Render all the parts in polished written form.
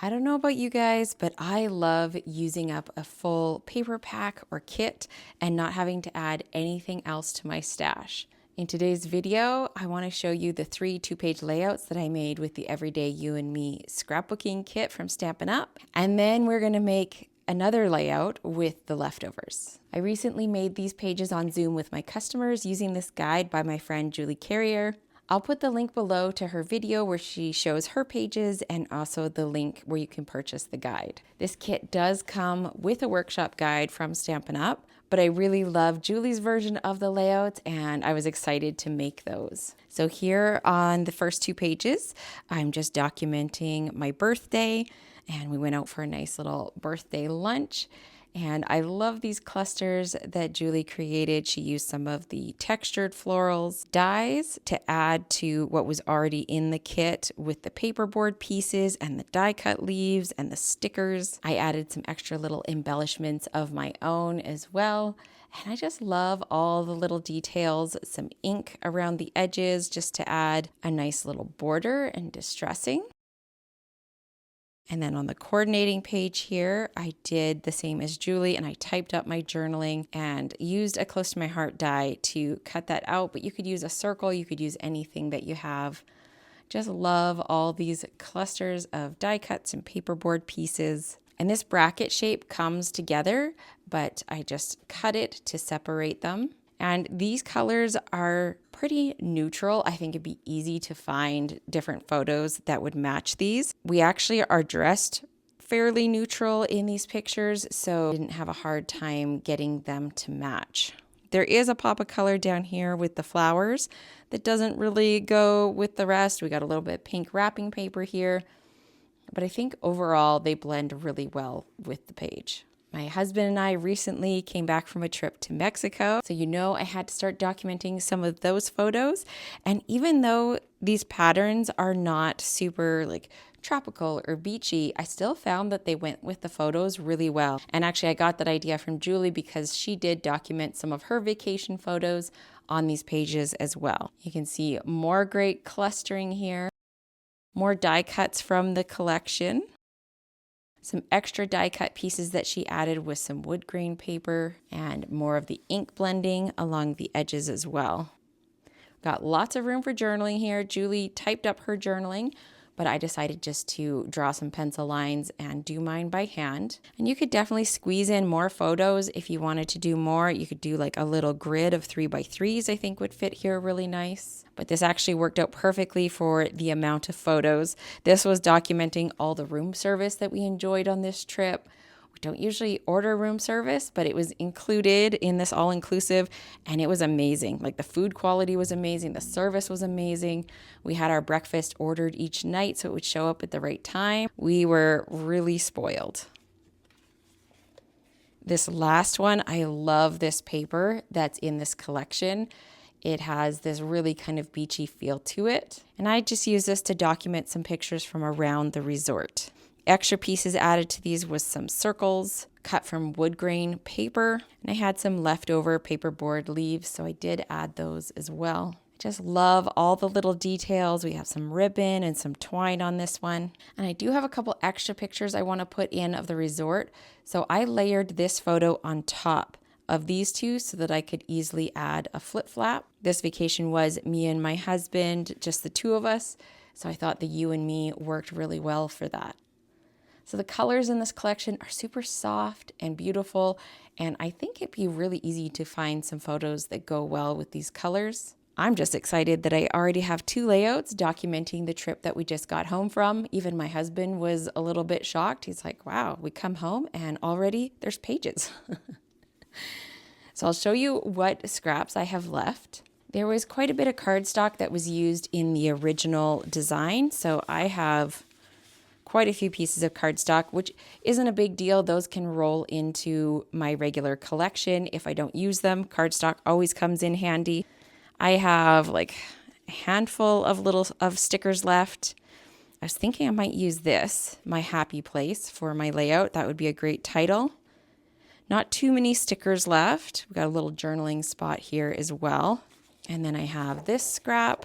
I don't know about you guys, but I love using up a full paper pack or kit and not having to add anything else to my stash. In today's video, I want to show you the 3 2-page layouts that I made with the Everyday You and Me Scrapbooking Kit from Stampin Up. And then we're going to make another layout with the leftovers. I recently made these pages on Zoom with my customers using this guide by my friend Julie Carrier. I'll put the link below to her video where she shows her pages and also the link where you can purchase the guide. This kit does come with a workshop guide from Stampin Up, but I really love Julie's version of the layout and I was excited to make those. So here on the first 2 pages, I'm just documenting my birthday, and we went out for a nice little birthday lunch. And I love these clusters that Julie created. She used some of the textured florals dies to add to what was already in the kit with the paperboard pieces and the die cut leaves and the stickers. I added some extra little embellishments of my own as well. And I just love all the little details, some ink around the edges just to add a nice little border and distressing. And then on the coordinating page here, I did the same as Julie and I typed up my journaling and used a close to my heart die to cut that out, but you could use a circle, you could use anything that you have. Just love all these clusters of die cuts and paperboard pieces. And this bracket shape comes together, but I just cut it to separate them. And these colors are pretty neutral. I think it'd be easy to find different photos that would match these. We actually are dressed fairly neutral in these pictures, so I didn't have a hard time getting them to match. There is a pop of color down here with the flowers that doesn't really go with the rest. We got a little bit of pink wrapping paper here, but I think overall they blend really well with the page. My husband and I recently came back from a trip to Mexico, so I had to start documenting some of those photos. And even though these patterns are not super tropical or beachy, I still found that they went with the photos really well. And actually I got that idea from Julie because she did document some of her vacation photos on these pages as well. You can see more great clustering here, more die cuts from the collection. Some extra die cut pieces that she added with some wood grain paper and more of the ink blending along the edges as well. Got lots of room for journaling here. Julie typed up her journaling, but I decided just to draw some pencil lines and do mine by hand. And you could definitely squeeze in more photos if you wanted to do more. You could do a little grid of 3x3s, I think would fit here really nice. But this actually worked out perfectly for the amount of photos. This was documenting all the room service that we enjoyed on this trip. We don't usually order room service, but it was included in this all-inclusive, and it was amazing. The food quality was amazing. The service was amazing. We had our breakfast ordered each night, so it would show up at the right time. We were really spoiled. This last one, I love this paper that's in this collection. It has this really kind of beachy feel to it. And I just used this to document some pictures from around the resort. Extra pieces added to these was some circles cut from wood grain paper, and I had some leftover paperboard leaves, so I did add those as well. I just love all the little details. We have some ribbon and some twine on this one, and I do have a couple extra pictures I want to put in of the resort, so I layered this photo on top of these two so that I could easily add a flip flap. This vacation was me and my husband, just the two of us, so I thought the You and Me worked really well for that. So the colors in this collection are super soft and beautiful, and I think it'd be really easy to find some photos that go well with these colors. I'm just excited that I already have 2 layouts documenting the trip that we just got home from. Even my husband was a little bit shocked. He's like, wow, we come home and already there's pages. So I'll show you what scraps I have left. There was quite a bit of cardstock that was used in the original design, so I have quite a few pieces of cardstock, which isn't a big deal. Those can roll into my regular collection if I don't use them. Cardstock always comes in handy. I have a handful of stickers left. I was thinking I might use this, My Happy Place, for my layout. That would be a great title. Not too many stickers left. We've got a little journaling spot here as well. And then I have this scrap.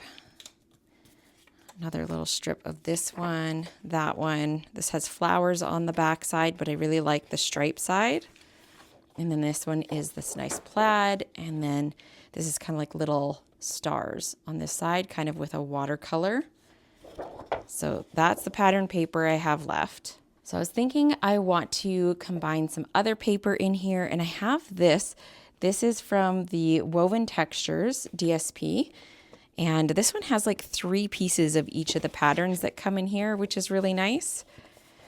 Another little strip of this one, that one. This has flowers on the back side, but I really like the stripe side. And then this one is this nice plaid. And then this is kind of like little stars on this side, kind of with a watercolor. So that's the pattern paper I have left. So I was thinking I want to combine some other paper in here, and I have this. This is from the Woven Textures DSP. And this one has like 3 pieces of each of the patterns that come in here, which is really nice.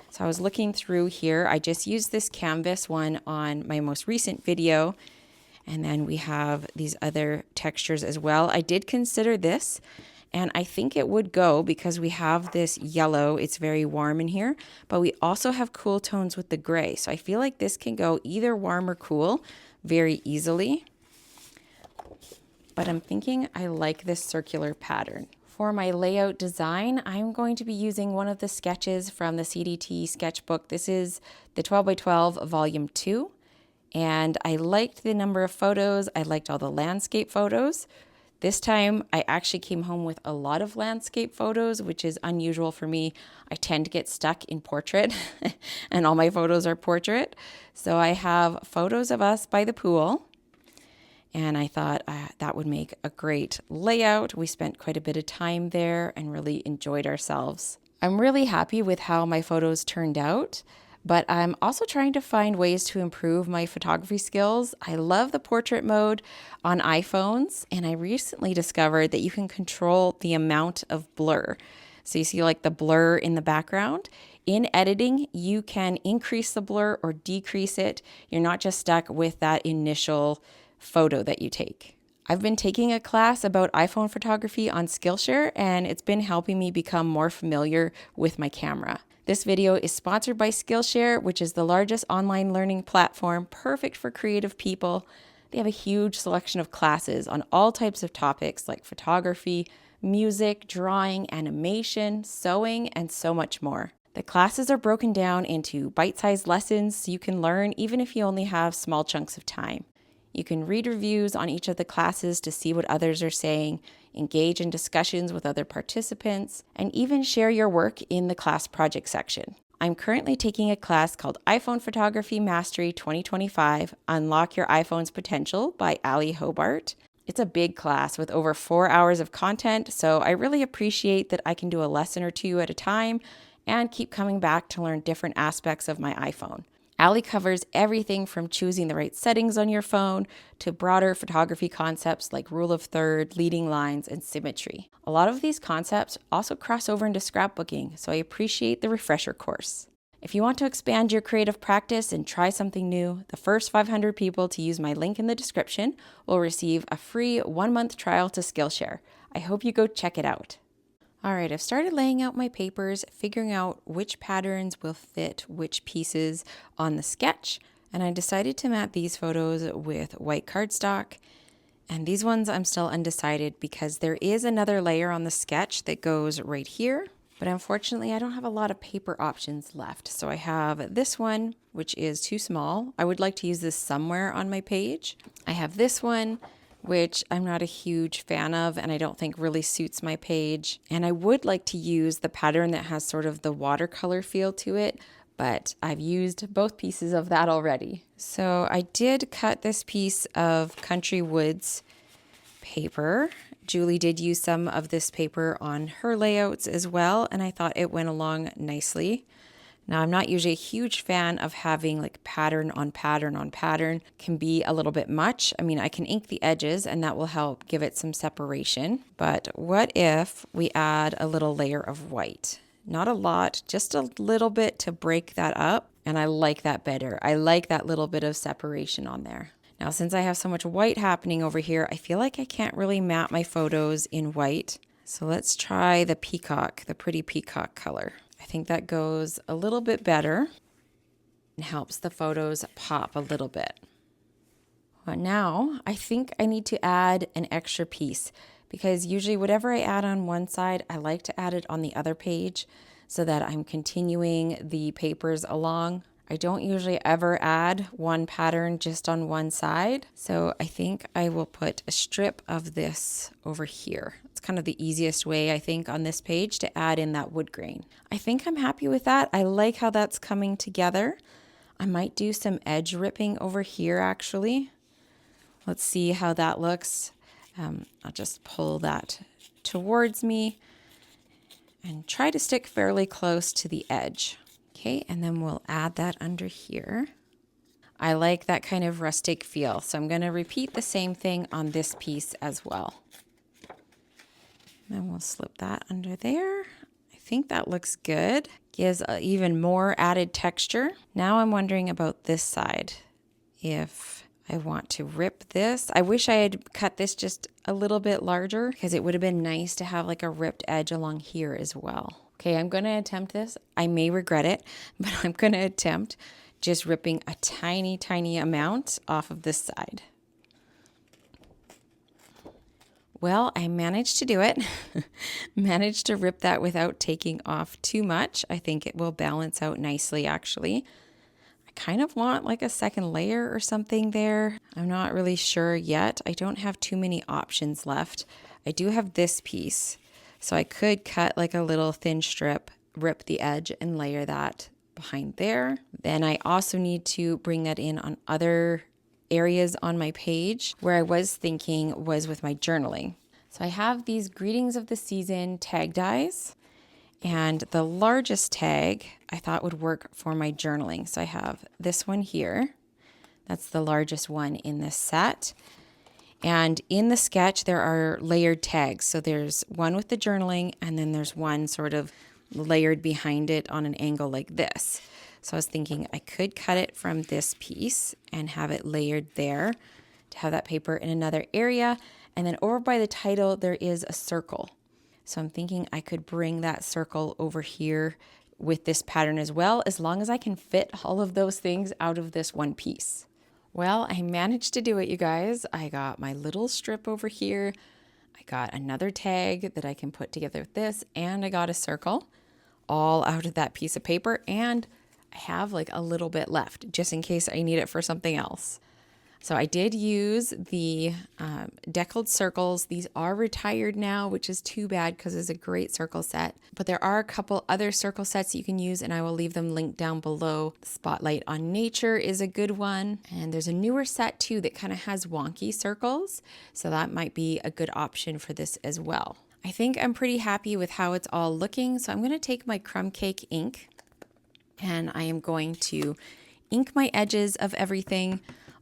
So I was looking through here. I just used this canvas one on my most recent video. And then we have these other textures as well. I did consider this, and I think it would go because we have this yellow. It's very warm in here, but we also have cool tones with the gray. So I feel like this can go either warm or cool very easily. But I'm thinking I like this circular pattern. For my layout design, I'm going to be using one of the sketches from the CDT sketchbook. This is the 12 by 12 volume 2. And I liked the number of photos. I liked all the landscape photos. This time I actually came home with a lot of landscape photos, which is unusual for me. I tend to get stuck in portrait and all my photos are portrait. So I have photos of us by the pool. And I thought that would make a great layout. We spent quite a bit of time there and really enjoyed ourselves. I'm really happy with how my photos turned out, but I'm also trying to find ways to improve my photography skills. I love the portrait mode on iPhones, and I recently discovered that you can control the amount of blur. So you see like the blur in the background. In editing, you can increase the blur or decrease it. You're not just stuck with that initial photo that you take. I've been taking a class about iPhone photography on Skillshare, and it's been helping me become more familiar with my camera. This video is sponsored by Skillshare, which is the largest online learning platform, perfect for creative people. They have a huge selection of classes on all types of topics like photography, music, drawing, animation, sewing, and so much more. The classes are broken down into bite-sized lessons so you can learn even if you only have small chunks of time. You can read reviews on each of the classes to see what others are saying, engage in discussions with other participants, and even share your work in the class project section. I'm currently taking a class called iPhone Photography Mastery 2025, Unlock Your iPhone's Potential by Ali Hobart. It's a big class with over 4 hours of content, so I really appreciate that I can do a lesson or 2 at a time and keep coming back to learn different aspects of my iPhone. Ali covers everything from choosing the right settings on your phone to broader photography concepts like rule of third, leading lines, and symmetry. A lot of these concepts also cross over into scrapbooking, so I appreciate the refresher course. If you want to expand your creative practice and try something new, the first 500 people to use my link in the description will receive a free 1-month trial to Skillshare. I hope you go check it out. All right, I've started laying out my papers, figuring out which patterns will fit which pieces on the sketch, and I decided to mat these photos with white cardstock. And these ones I'm still undecided because there is another layer on the sketch that goes right here, but unfortunately I don't have a lot of paper options left. So I have this one, which is too small. I would like to use this somewhere on my page. I have this one, which I'm not a huge fan of and I don't think really suits my page. And I would like to use the pattern that has sort of the watercolor feel to it, but I've used both pieces of that already. So I did cut this piece of Country Woods paper. Julie did use some of this paper on her layouts as well, and I thought it went along nicely. Now, I'm not usually a huge fan of having like pattern on pattern on pattern. Can be a little bit much. I mean, I can ink the edges and that will help give it some separation. But what if we add a little layer of white? Not a lot, just a little bit to break that up. And I like that better. I like that little bit of separation on there. Now, since I have so much white happening over here, I feel like I can't really map my photos in white. So let's try the peacock, the pretty peacock color. I think that goes a little bit better and helps the photos pop a little bit. Well, now I think I need to add an extra piece because usually whatever I add on one side, I like to add it on the other page so that I'm continuing the papers along. I don't usually ever add one pattern just on one side. So I think I will put a strip of this over here. It's kind of the easiest way, I think, on this page to add in that wood grain. I think I'm happy with that. I like how that's coming together. I might do some edge ripping over here actually. Let's see how that looks. I'll just pull that towards me and try to stick fairly close to the edge. Okay, and then we'll add that under here. I like that kind of rustic feel, so I'm going to repeat the same thing on this piece as well. Then we'll slip that under there. I think that looks good. Gives even more added texture. Now I'm wondering about this side. If I want to rip this. I wish I had cut this just a little bit larger because it would have been nice to have like a ripped edge along here as well. Okay, I'm going to attempt this. I may regret it, but I'm going to attempt just ripping a tiny, tiny amount off of this side. Well, I managed to do it. Managed to rip that without taking off too much. I think it will balance out nicely actually. I kind of want like a second layer or something there. I'm not really sure yet. I don't have too many options left. I do have this piece. So I could cut like a little thin strip, rip the edge and layer that behind there. Then I also need to bring that in on other areas on my page. Where I was thinking was with my journaling. So I have these Greetings of the Season tag dies. And the largest tag I thought would work for my journaling. So I have this one here. That's the largest one in this set. And in the sketch, there are layered tags. So there's one with the journaling, and then there's one sort of layered behind it on an angle like this. So I was thinking I could cut it from this piece and have it layered there to have that paper in another area. And then over by the title, there is a circle. So I'm thinking I could bring that circle over here with this pattern as well, as long as I can fit all of those things out of this one piece. Well, I managed to do it, you guys. I got my little strip over here. I got another tag that I can put together with this, and I got a circle all out of that piece of paper, and I have like a little bit left just in case I need it for something else. So I did use the Deckled Circles. These are retired now, which is too bad because it's a great circle set. But there are a couple other circle sets you can use, and I will leave them linked down below. Spotlight on Nature is a good one. And there's a newer set too that kind of has wonky circles. So that might be a good option for this as well. I think I'm pretty happy with how it's all looking. So I'm going to take my Crumb Cake ink and I am going to ink my edges of everything,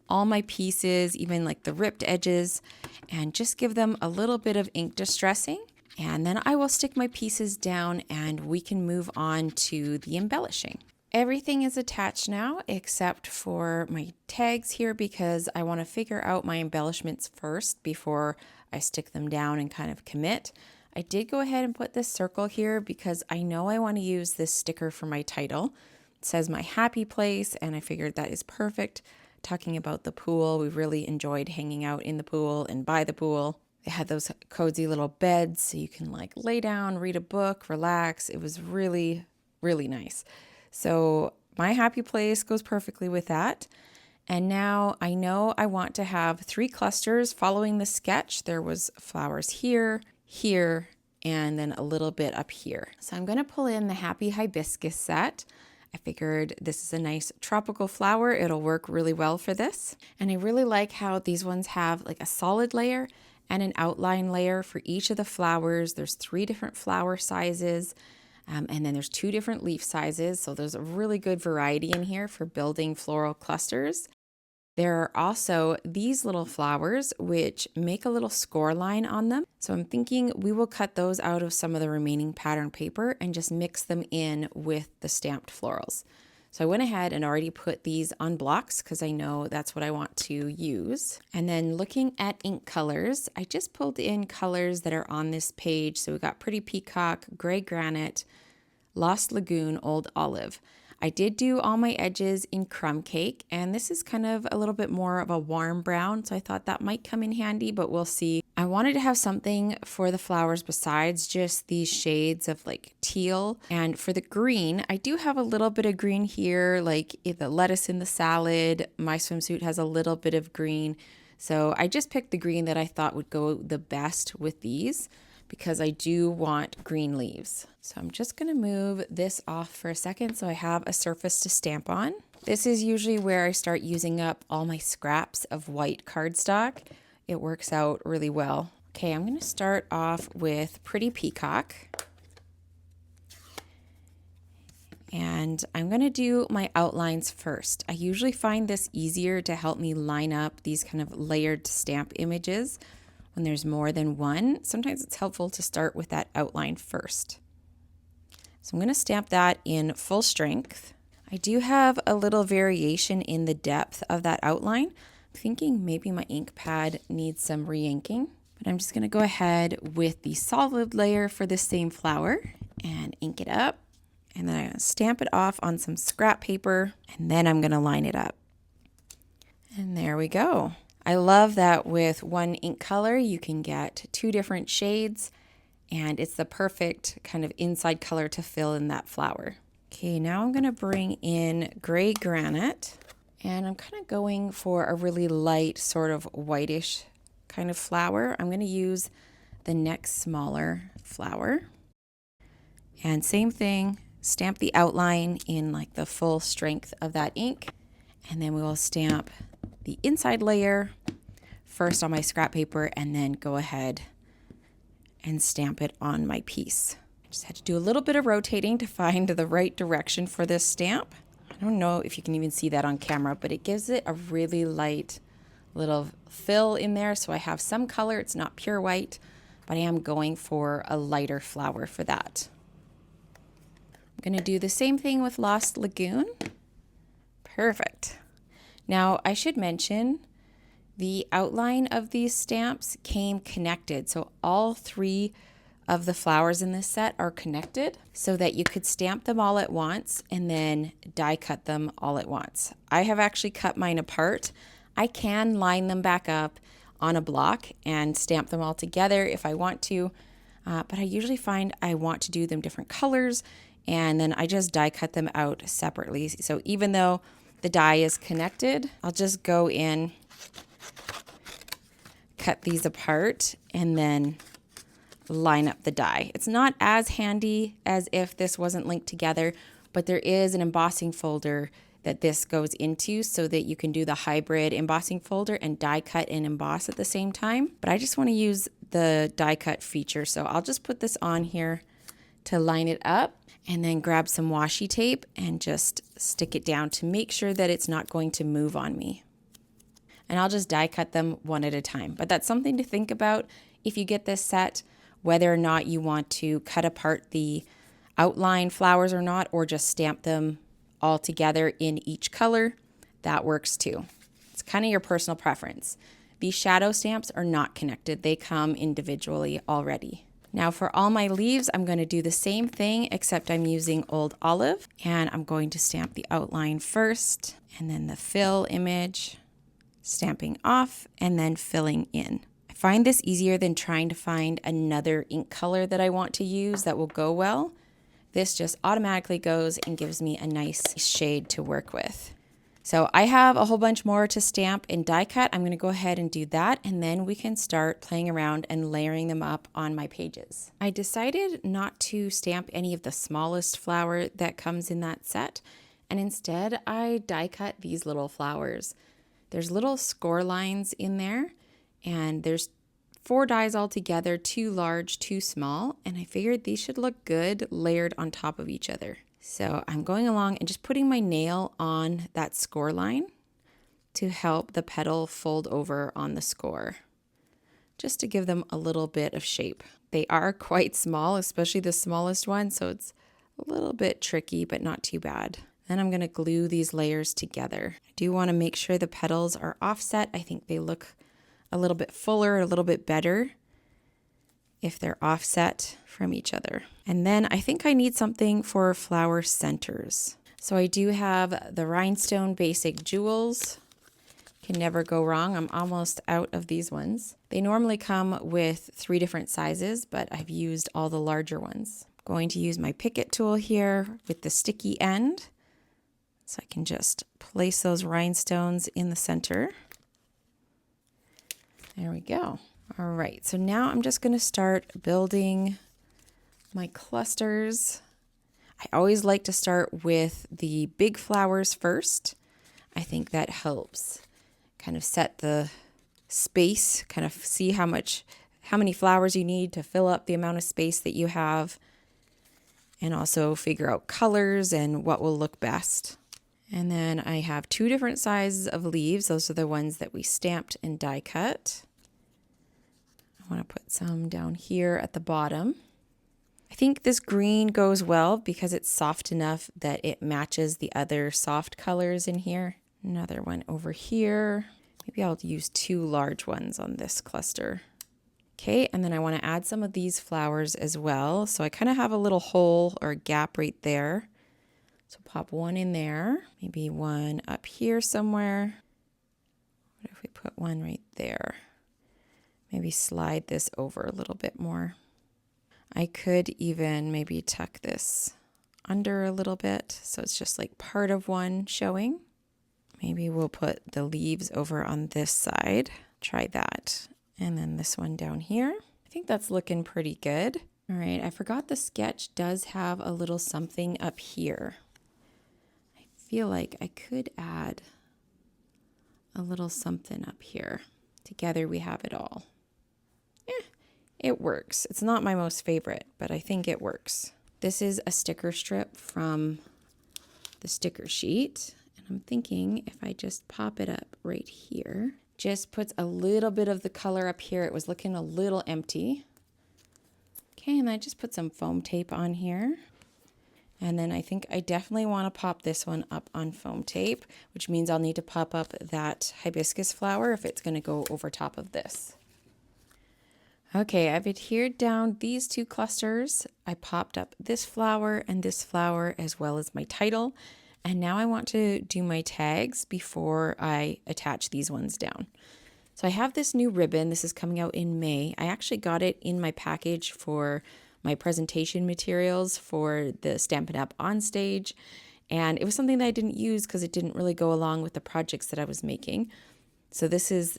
all my pieces, even like the ripped edges, and just give them a little bit of ink distressing. And then I will stick my pieces down and we can move on to the embellishing. Everything is attached now except for my tags here because I want to figure out my embellishments first before I stick them down and kind of commit. I did go ahead and put this circle here because I know I want to use this sticker for my title. It says my happy place, and I figured that is perfect. Talking about the pool, we really enjoyed hanging out in the pool and by the pool. They had those cozy little beds so you can like lay down, read a book, relax. It was really, really nice. So my happy place goes perfectly with that. And now I know I want to have 3 clusters following the sketch. There was flowers here, here, and then a little bit up here. So I'm going to pull in the Happy Hibiscus set. I figured this is a nice tropical flower. It'll work really well for this. And I really like how these ones have like a solid layer and an outline layer for each of the flowers. There's 3 different flower sizes. And then there's 2 different leaf sizes. So there's a really good variety in here for building floral clusters. There are also these little flowers which make a little score line on them. So I'm thinking we will cut those out of some of the remaining pattern paper and just mix them in with the stamped florals. So I went ahead and already put these on blocks because I know that's what I want to use. And then looking at ink colors, I just pulled in colors that are on this page. So we got Pretty Peacock, Gray Granite, Lost Lagoon, Old Olive. I did do all my edges in Crumb Cake, and this is kind of a little bit more of a warm brown, so I thought that might come in handy, but we'll see. I wanted to have something for the flowers besides just these shades of like teal. And for the green, I do have a little bit of green here, like the lettuce in the salad. My swimsuit has a little bit of green. So I just picked the green that I thought would go the best with these, because I do want green leaves. So I'm just gonna move this off for a second so I have a surface to stamp on. This is usually where I start using up all my scraps of white cardstock. It works out really well. Okay, I'm gonna start off with Pretty Peacock. And I'm gonna do my outlines first. I usually find this easier to help me line up these kind of layered stamp images when there's more than one. Sometimes it's helpful to start with that outline first. So I'm going to stamp that in full strength. I do have a little variation in the depth of that outline. I'm thinking maybe my ink pad needs some re-inking, but I'm just going to go ahead with the solid layer for the same flower and ink it up. And then I'm going to stamp it off on some scrap paper, and then I'm going to line it up. And there we go. I love that with one ink color, you can get 2 different shades, and it's the perfect kind of inside color to fill in that flower. Okay, now I'm gonna bring in gray granite, and I'm kind of going for a really light sort of whitish kind of flower. I'm gonna use the next smaller flower. And same thing, stamp the outline in like the full strength of that ink, and then we will stamp the inside layer first on my scrap paper and then go ahead and stamp it on my piece. I just had to do a little bit of rotating to find the right direction for this stamp. I don't know if you can even see that on camera, but it gives it a really light little fill in there. So I have some color. It's not pure white, but I am going for a lighter flower for that. I'm going to do the same thing with Lost Lagoon. Perfect. Now, I should mention the outline of these stamps came connected. So all 3 of the flowers in this set are connected so that you could stamp them all at once and then die cut them all at once. I have actually cut mine apart. I can line them back up on a block and stamp them all together if I want to, but I usually find I want to do them different colors, and then I just die cut them out separately. So even though the die is connected, I'll just go in, cut these apart, and then line up the die. It's not as handy as if this wasn't linked together, but there is an embossing folder that this goes into so that you can do the hybrid embossing folder and die cut and emboss at the same time. But I just want to use the die cut feature, so I'll just put this on here to line it up, and then grab some washi tape and just stick it down to make sure that it's not going to move on me. And I'll just die cut them one at a time. But that's something to think about if you get this set, whether or not you want to cut apart the outline flowers or not, or just stamp them all together in each color. That works too. It's kind of your personal preference. These shadow stamps are not connected. They come individually already. Now for all my leaves, I'm going to do the same thing, except I'm using Old Olive, and I'm going to stamp the outline first, and then the fill image, stamping off, and then filling in. I find this easier than trying to find another ink color that I want to use that will go well. This just automatically goes and gives me a nice shade to work with. So I have a whole bunch more to stamp and die cut. I'm going to go ahead and do that, and then we can start playing around and layering them up on my pages. I decided not to stamp any of the smallest flower that comes in that set, and instead I die cut these little flowers. There's little score lines in there, and there's 4 dies all together, 2 large, 2 small, and I figured these should look good layered on top of each other. So I'm going along and just putting my nail on that score line to help the petal fold over on the score, just to give them a little bit of shape. They are quite small, especially the smallest one, so it's a little bit tricky, but not too bad. Then I'm going to glue these layers together. I do want to make sure the petals are offset. I think they look a little bit fuller, a little bit better if they're offset from each other. And then I think I need something for flower centers. So I do have the Rhinestone Basic Jewels. Can never go wrong. I'm almost out of these ones. They normally come with 3 different sizes, but I've used all the larger ones. I'm going to use my Picket tool here with the sticky end. So I can just place those rhinestones in the center. There we go. All right, so now I'm just going to start building my clusters. I always like to start with the big flowers first. I think that helps kind of set the space, kind of see how many flowers you need to fill up the amount of space that you have, and also figure out colors and what will look best. And then I have 2 different sizes of leaves. Those are the ones that we stamped and die cut. I want to put some down here at the bottom. I think this green goes well because it's soft enough that it matches the other soft colors in here. Another one over here. Maybe I'll use 2 large ones on this cluster. Okay, and then I want to add some of these flowers as well. So I kind of have a little hole or a gap right there. So pop one in there, maybe one up here somewhere. What if we put one right there? Maybe slide this over a little bit more. I could even maybe tuck this under a little bit so it's just like part of one showing. Maybe we'll put the leaves over on this side. Try that. And then this one down here. I think that's looking pretty good. All right, I forgot the sketch does have a little something up here. I feel like I could add a little something up here. Together we have it all. It works. It's not my most favorite, but I think it works. This is a sticker strip from the sticker sheet. And I'm thinking if I just pop it up right here, just puts a little bit of the color up here. It was looking a little empty. Okay, and I just put some foam tape on here. And then I think I definitely want to pop this one up on foam tape, which means I'll need to pop up that hibiscus flower if it's going to go over top of this. Okay, I've adhered down these 2 clusters. I popped up this flower and this flower as well as my title. And now I want to do my tags before I attach these ones down. So I have this new ribbon. This is coming out in May. I actually got it in my package for my presentation materials for the Stampin' Up! On stage. And it was something that I didn't use because it didn't really go along with the projects that I was making. So this is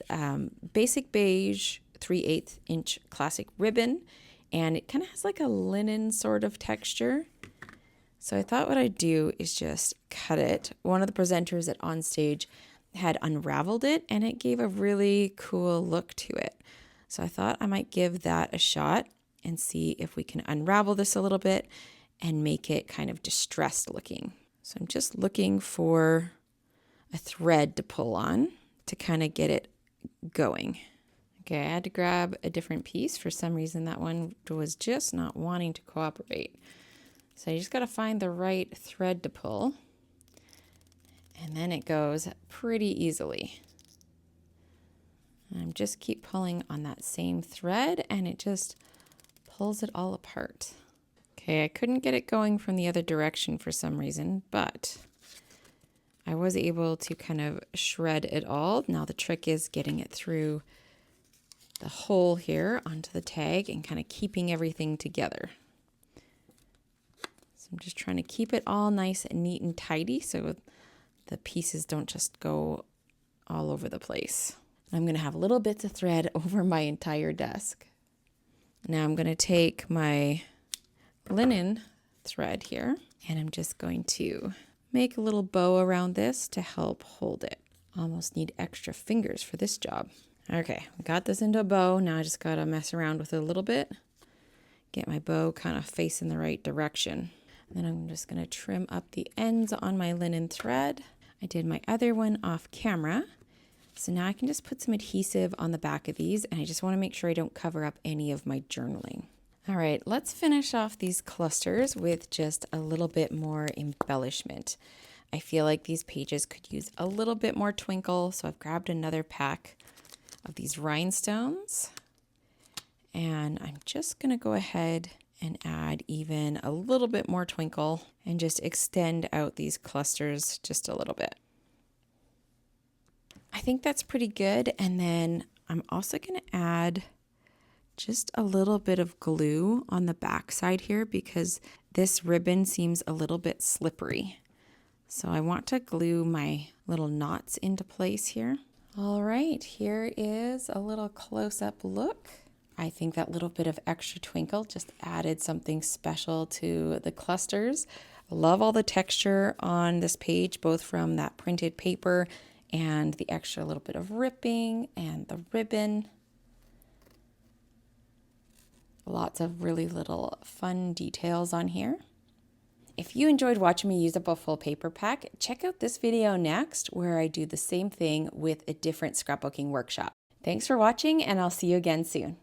basic beige 3/8 inch classic ribbon, and it kind of has like a linen sort of texture. So I thought what I'd do is just cut it. One of the presenters at Onstage had unraveled it, and it gave a really cool look to it. So I thought I might give that a shot and see if we can unravel this a little bit and make it kind of distressed looking. So I'm just looking for a thread to pull on to kind of get it going. Okay, I had to grab a different piece. For some reason, that one was just not wanting to cooperate. So you just got to find the right thread to pull. And then it goes pretty easily. And I'm just keep pulling on that same thread, and it just pulls it all apart. Okay, I couldn't get it going from the other direction for some reason, but I was able to kind of shred it all. Now the trick is getting it through the hole here onto the tag and kind of keeping everything together. So I'm just trying to keep it all nice and neat and tidy so the pieces don't just go all over the place. I'm going to have little bits of thread over my entire desk. Now I'm going to take my linen thread here, and I'm just going to make a little bow around this to help hold it. Almost need extra fingers for this job. Okay, I got this into a bow. Now I just got to mess around with it a little bit. Get my bow kind of facing the right direction. And then I'm just going to trim up the ends on my linen thread. I did my other one off camera. So now I can just put some adhesive on the back of these, and I just want to make sure I don't cover up any of my journaling. All right, let's finish off these clusters with just a little bit more embellishment. I feel like these pages could use a little bit more twinkle, so I've grabbed another pack of these rhinestones, and I'm just going to go ahead and add even a little bit more twinkle and just extend out these clusters just a little bit. I think that's pretty good. And then I'm also going to add just a little bit of glue on the back side here because this ribbon seems a little bit slippery. So I want to glue my little knots into place here. All right, here is a little close-up look. I think that little bit of extra twinkle just added something special to the clusters. I love all the texture on this page, both from that printed paper and the extra little bit of ripping and the ribbon. Lots of really little fun details on here. If you enjoyed watching me use up a full paper pack, check out this video next where I do the same thing with a different scrapbooking workshop. Thanks for watching, and I'll see you again soon.